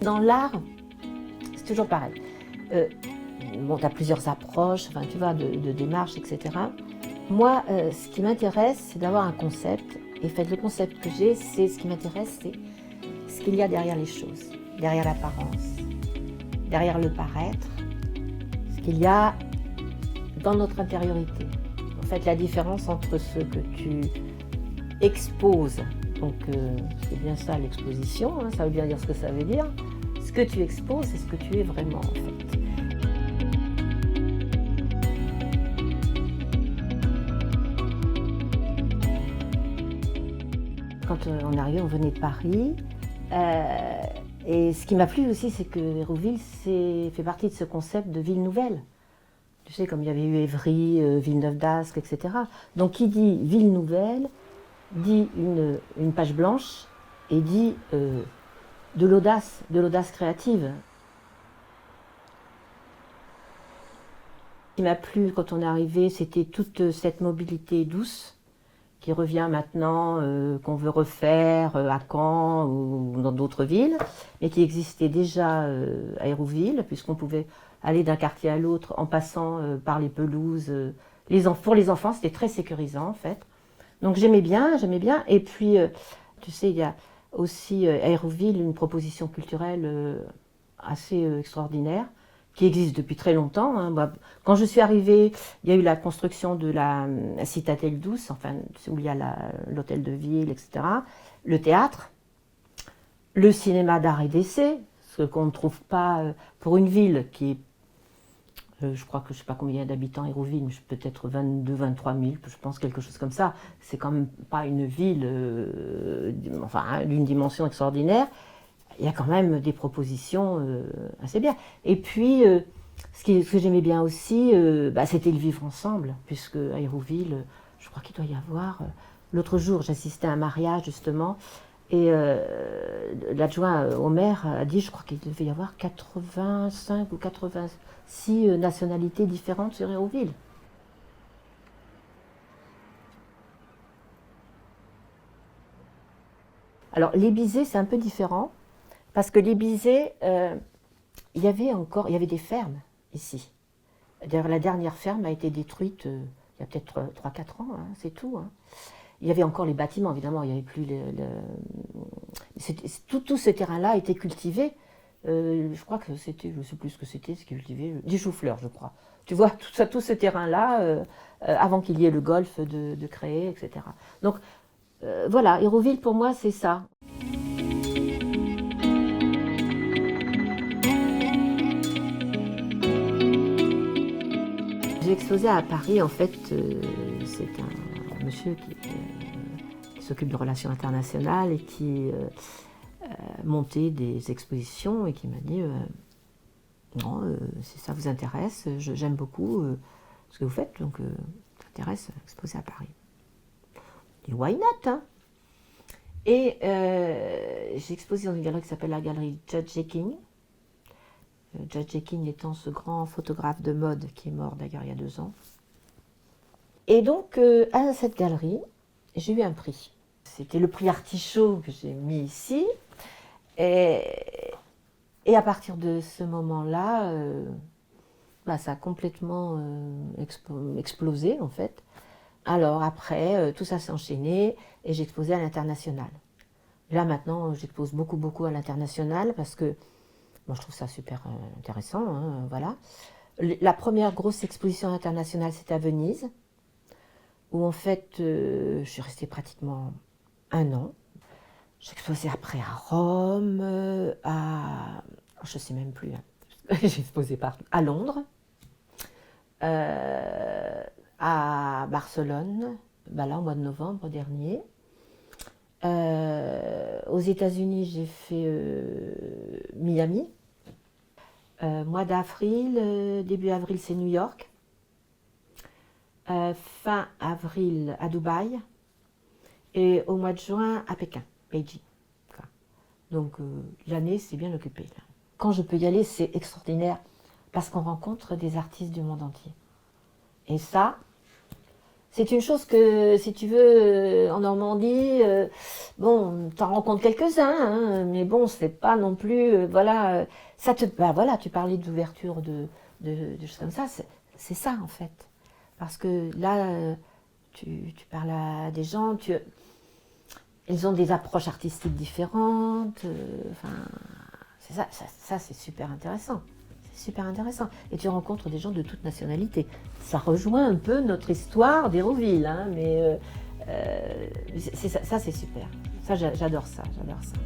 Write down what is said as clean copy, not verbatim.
Dans l'art, c'est toujours pareil. Bon, tu as plusieurs approches, enfin, tu vois, de démarches, etc. Moi, ce qui m'intéresse, c'est d'avoir un concept. Et en fait, le concept que j'ai, c'est ce qui m'intéresse, c'est ce qu'il y a derrière les choses, derrière l'apparence, derrière le paraître, ce qu'il y a dans notre intériorité. En fait, la différence entre ce que tu exposes, donc c'est bien ça l'exposition, hein, ça veut bien dire ce que ça veut dire, ce que tu exposes, c'est ce que tu es vraiment, en fait. Quand on est arrivé, on venait de Paris. Et ce qui m'a plu aussi, c'est que Hérouville fait partie de ce concept de ville nouvelle. Tu sais, comme il y avait eu Évry, Villeneuve-d'Ascq, etc. Donc qui dit ville nouvelle, dit une page blanche et dit de l'audace créative. Ce qui m'a plu quand on est arrivé, c'était toute cette mobilité douce qui revient maintenant, qu'on veut refaire à Caen ou dans d'autres villes, mais qui existait déjà à Hérouville, puisqu'on pouvait aller d'un quartier à l'autre en passant par les pelouses. Pour les enfants, c'était très sécurisant en fait. Donc j'aimais bien. Et puis, tu sais, il y a aussi à Hérouville une proposition culturelle assez extraordinaire, qui existe depuis très longtemps. Hein. Moi, quand je suis arrivée, il y a eu la construction de la citadelle douce, enfin, où il y a l'hôtel de ville, etc. Le théâtre, le cinéma d'art et d'essai, ce qu'on ne trouve pas pour une ville qui est, je crois que je ne sais pas combien d'habitants Hérouville, mais peut-être 22, 23 000, je pense, quelque chose comme ça. C'est quand même pas une ville enfin, d'une dimension extraordinaire. Il y a quand même des propositions assez bien. Et puis, ce que j'aimais bien aussi, c'était le vivre ensemble, puisque à Hérouville, je crois qu'il doit y avoir... L'autre jour, j'assistais à un mariage, justement, et l'adjoint au maire a dit, je crois qu'il devait y avoir 85 ou 86 nationalités différentes sur Hérouville. Alors, les Bizets, c'est un peu différent, parce que les Bizets... il y avait des fermes ici. D'ailleurs, la dernière ferme a été détruite il y a peut-être 3-4 ans, hein, c'est tout. Hein. Il y avait encore les bâtiments, évidemment, il n'y avait plus tout ce terrain-là a été cultivé. Je crois que c'était, je ne sais plus ce que c'était, ce qui cultivé, du chou-fleur, je crois. Tu vois, tout ce terrain-là, avant qu'il y ait le golfe de Créé, etc. Donc, voilà, Hérouville, pour moi, c'est ça. J'ai exposé à Paris, en fait, c'est un monsieur qui s'occupe de relations internationales et qui montait des expositions et qui m'a dit non, si ça vous intéresse, j'aime beaucoup ce que vous faites, donc ça m'intéresse exposer à Paris. Et why not, hein. Et j'ai exposé dans une galerie qui s'appelle la galerie Judge Jekin. Judge Jekin étant ce grand photographe de mode qui est mort d'ailleurs il y a 2 ans. Et donc, à cette galerie, j'ai eu un prix. C'était le prix Artichaut que j'ai mis ici. Et à partir de ce moment-là, ça a complètement explosé, en fait. Alors après, tout ça s'est enchaîné et j'ai exposé à l'international. Là, maintenant, j'expose beaucoup à l'international parce que moi, je trouve ça super intéressant. Hein, voilà. La première grosse exposition internationale, c'était à Venise, où en fait, je suis restée pratiquement 1 an. J'ai exposé après à Rome, je ne sais même plus, hein. J'ai exposé partout. À Londres, à Barcelone, là, au mois de novembre dernier. Aux États-Unis, j'ai fait Miami. Mois d'avril, début avril, c'est New York. Fin avril à Dubaï. Et au mois de juin à Pékin, Beijing. Donc l'année, c'est bien occupé. Là. Quand je peux y aller, c'est extraordinaire parce qu'on rencontre des artistes du monde entier. Et ça, C'est une chose que, si tu veux, en Normandie, bon, t'en rencontres quelques-uns, hein, mais bon, c'est pas non plus, voilà, bah voilà, tu parlais d'ouverture de choses comme ça, c'est ça en fait. Parce que là, tu parles à des gens, ils ont des approches artistiques différentes, enfin, c'est ça c'est super intéressant. C'est super intéressant. Et tu rencontres des gens de toute nationalité. Ça rejoint un peu notre histoire d'Hérouville, hein, mais ça c'est super. Ça, j'adore ça, j'adore ça.